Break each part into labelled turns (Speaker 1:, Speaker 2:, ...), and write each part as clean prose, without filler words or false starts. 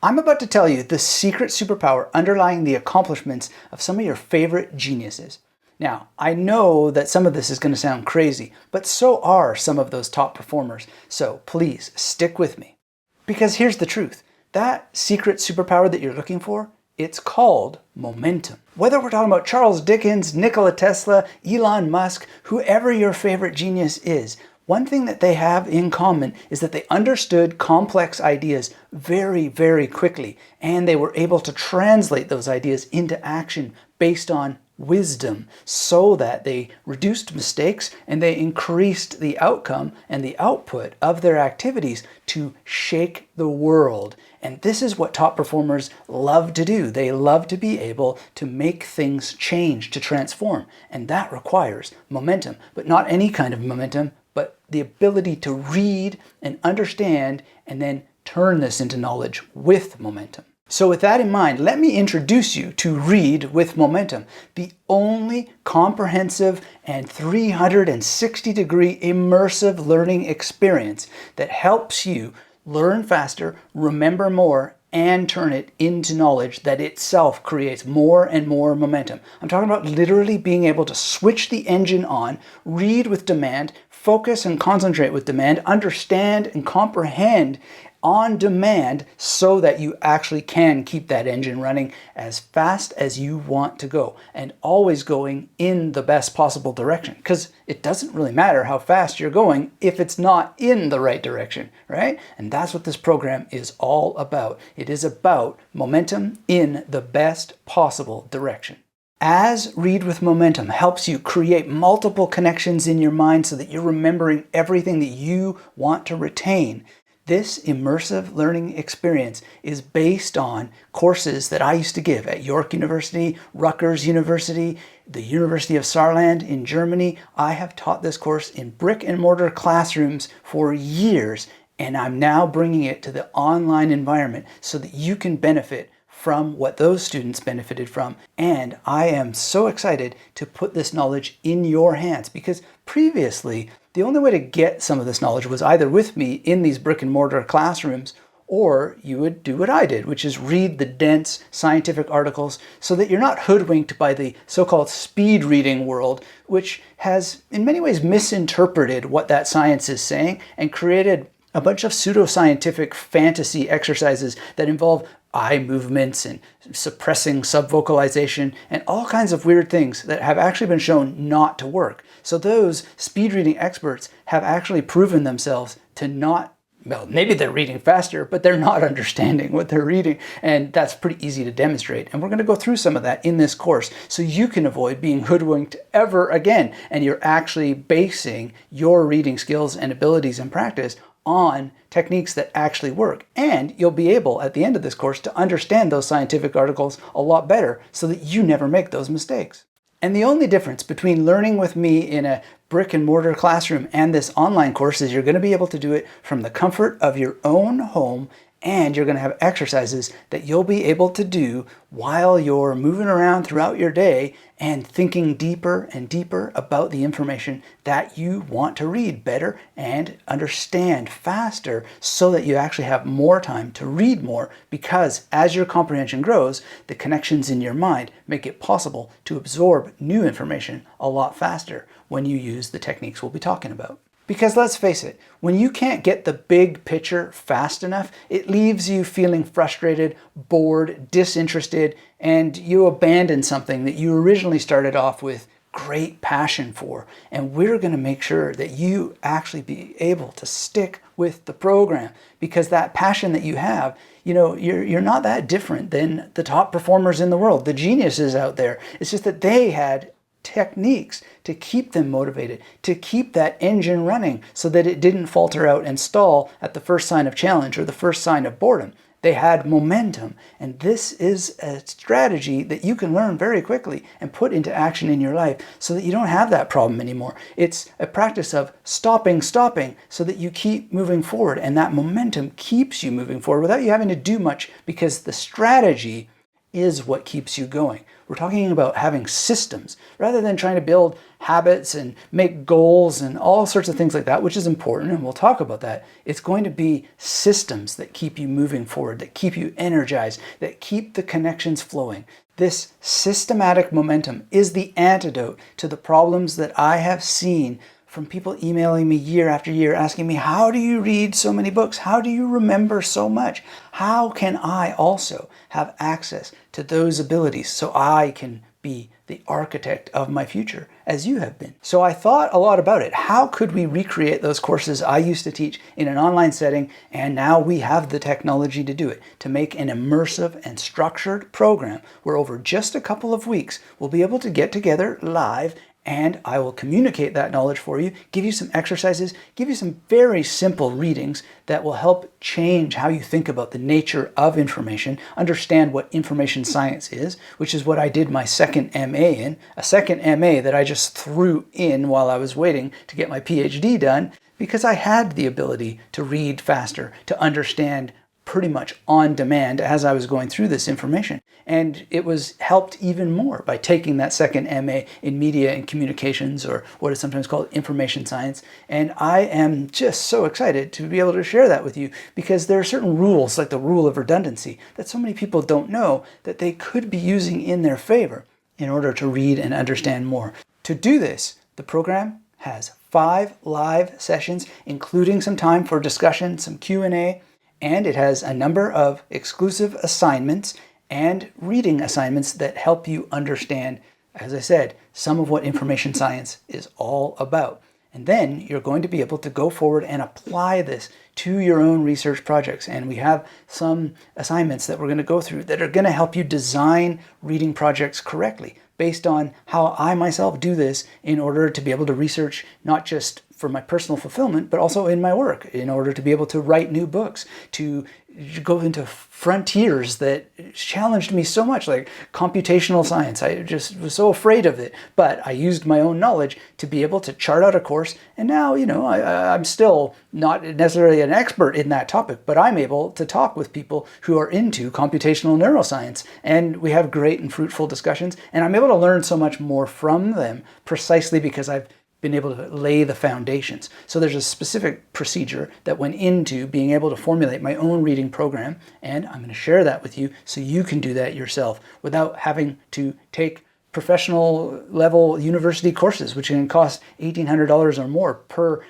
Speaker 1: I'm about to tell you the secret superpower underlying the accomplishments of some of your favorite geniuses. Now, I know that some of this is going to sound crazy, but so are some of those top performers. So please stick with me. Because here's the truth. That secret superpower that you're looking for, it's called momentum. Whether we're talking about Charles Dickens, Nikola Tesla, Elon Musk, whoever your favorite genius is, one thing that they have in common is that they understood complex ideas very, very quickly, and they were able to translate those ideas into action based on wisdom so that they reduced mistakes and they increased the outcome and the output of their activities to shake the world. And this is what top performers love to do. They love to be able to make things change, to transform. And that requires momentum, but not any kind of momentum, but the ability to read and understand and then turn this into knowledge with momentum. So with that in mind, let me introduce you to Read with Momentum, the only comprehensive and 360-degree immersive learning experience that helps you learn faster, remember more, and turn it into knowledge that itself creates more and more momentum. I'm talking about literally being able to switch the engine on, read with demand, focus and concentrate with demand, understand and comprehend on demand so that you actually can keep that engine running as fast as you want to go and always going in the best possible direction, because it doesn't really matter how fast you're going if it's not in the right direction, right? And that's what this program is all about. It is about momentum in the best possible direction. As Read with Momentum helps you create multiple connections in your mind so that you're remembering everything that you want to retain, this immersive learning experience is based on courses that I used to give at York University, Rutgers University, the University of Saarland in Germany. I have taught this course in brick and mortar classrooms for years, and I'm now bringing it to the online environment so that you can benefit from what those students benefited from. And I am so excited to put this knowledge in your hands, because previously, the only way to get some of this knowledge was either with me in these brick and mortar classrooms, or you would do what I did, which is read the dense scientific articles so that you're not hoodwinked by the so-called speed reading world, which has in many ways misinterpreted what that science is saying and created a bunch of pseudoscientific fantasy exercises that involve eye movements and suppressing subvocalization and all kinds of weird things that have actually been shown not to work. So those speed reading experts have actually proven themselves to not, well, maybe they're reading faster, but they're not understanding what they're reading. And that's pretty easy to demonstrate. And we're going to go through some of that in this course so you can avoid being hoodwinked ever again. And you're actually basing your reading skills and abilities and practice on techniques that actually work. And you'll be able, at the end of this course, to understand those scientific articles a lot better so that you never make those mistakes. And the only difference between learning with me in a brick and mortar classroom and this online course is you're going to be able to do it from the comfort of your own home, and you're going to have exercises that you'll be able to do while you're moving around throughout your day and thinking deeper and deeper about the information that you want to read better and understand faster so that you actually have more time to read more, because as your comprehension grows, the connections in your mind make it possible to absorb new information a lot faster when you use the techniques we'll be talking about. Because let's face it, when you can't get the big picture fast enough, it leaves you feeling frustrated, bored, disinterested, and you abandon something that you originally started off with great passion for. And we're going to make sure that you actually be able to stick with the program, because that passion that you have, you know, you're not that different than the top performers in the world, the geniuses out there. It's just that they had techniques to keep them motivated, to keep that engine running so that it didn't falter out and stall at the first sign of challenge or the first sign of boredom. They had momentum. And this is a strategy that you can learn very quickly and put into action in your life so that you don't have that problem anymore. It's a practice of stopping, so that you keep moving forward, and that momentum keeps you moving forward without you having to do much, because the strategy is what keeps you going. We're talking about having systems rather than trying to build habits and make goals and all sorts of things like that, which is important, and we'll talk about that. It's going to be systems that keep you moving forward, that keep you energized, that keep the connections flowing. This systematic momentum is the antidote to the problems that I have seen from people emailing me year after year asking me, how do you read so many books? How do you remember so much? How can I also have access to those abilities so I can be the architect of my future as you have been? So I thought a lot about it. How could we recreate those courses I used to teach in an online setting, and now we have the technology to do it, to make an immersive and structured program where over just a couple of weeks we'll be able to get together live, and I will communicate that knowledge for you, give you some exercises, give you some very simple readings that will help change how you think about the nature of information, understand what information science is, which is what I did my second MA in, a second MA that I just threw in while I was waiting to get my PhD done, because I had the ability to read faster, to understand pretty much on demand as I was going through this information. And it was helped even more by taking that second MA in media and communications, or what is sometimes called information science. And I am just so excited to be able to share that with you, because there are certain rules, like the rule of redundancy, that so many people don't know that they could be using in their favor in order to read and understand more. To do this, the program has 5 live sessions, including some time for discussion, some Q&A, and it has a number of exclusive assignments and reading assignments that help you understand, as I said, some of what information science is all about. And then you're going to be able to go forward and apply this to your own research projects. And we have some assignments that we're going to go through that are going to help you design reading projects correctly, based on how I myself do this in order to be able to research, not just for my personal fulfillment, but also in my work, in order to be able to write new books, to go into frontiers that challenged me so much, like computational science. I just was so afraid of it, but I used my own knowledge to be able to chart out a course. And now, I'm still not necessarily an expert in that topic, but I'm able to talk with people who are into computational neuroscience, and we have great and fruitful discussions, and I'm able to learn so much more from them precisely because I've been able to lay the foundations. So there's a specific procedure that went into being able to formulate my own reading program, and I'm going to share that with you so you can do that yourself without having to take professional level university courses, which can cost $1,800 or more per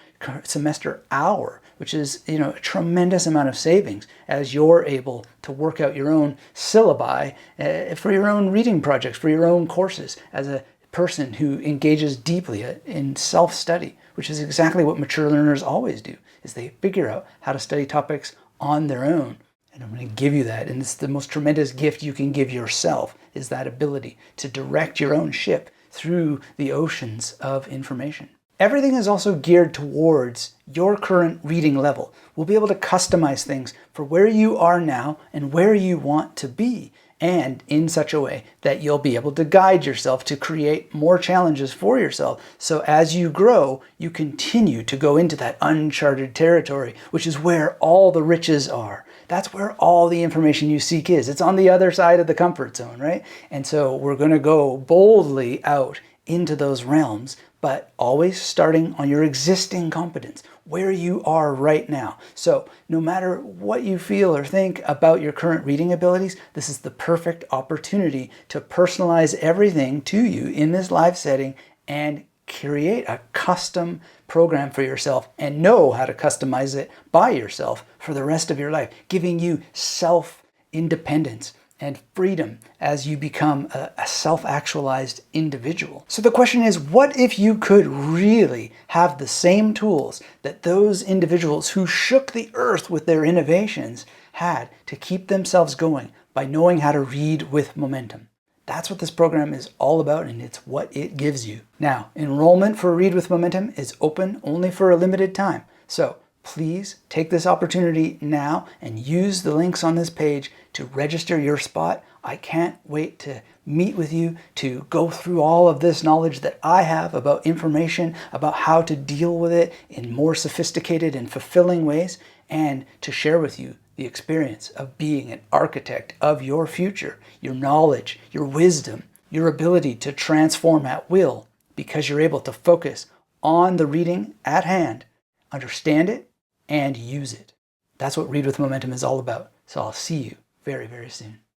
Speaker 1: semester hour, which is a tremendous amount of savings as you're able to work out your own syllabi for your own reading projects, for your own courses, as a person who engages deeply in self-study, which is exactly what mature learners always do, is they figure out how to study topics on their own. And I'm going to give you that. And it's the most tremendous gift you can give yourself, is that ability to direct your own ship through the oceans of information. Everything is also geared towards your current reading level. We'll be able to customize things for where you are now and where you want to be, and in such a way that you'll be able to guide yourself to create more challenges for yourself. So as you grow, you continue to go into that uncharted territory, which is where all the riches are. That's where all the information you seek is. It's on the other side of the comfort zone, right? And so we're going to go boldly out into those realms, but always starting on your existing competence, where you are right now. So no matter what you feel or think about your current reading abilities, this is the perfect opportunity to personalize everything to you in this live setting and create a custom program for yourself, and know how to customize it by yourself for the rest of your life, giving you self-independence and freedom as you become a self-actualized individual. So the question is, what if you could really have the same tools that those individuals who shook the earth with their innovations had to keep themselves going by knowing how to read with momentum? That's what this program is all about, and it's what it gives you. Now, enrollment for Read with Momentum is open only for a limited time. So please take this opportunity now and use the links on this page to register your spot. I can't wait to meet with you, to go through all of this knowledge that I have about information, about how to deal with it in more sophisticated and fulfilling ways, and to share with you the experience of being an architect of your future, your knowledge, your wisdom, your ability to transform at will, because you're able to focus on the reading at hand, understand it, and use it. That's what Read with Momentum is all about. So I'll see you very, very soon.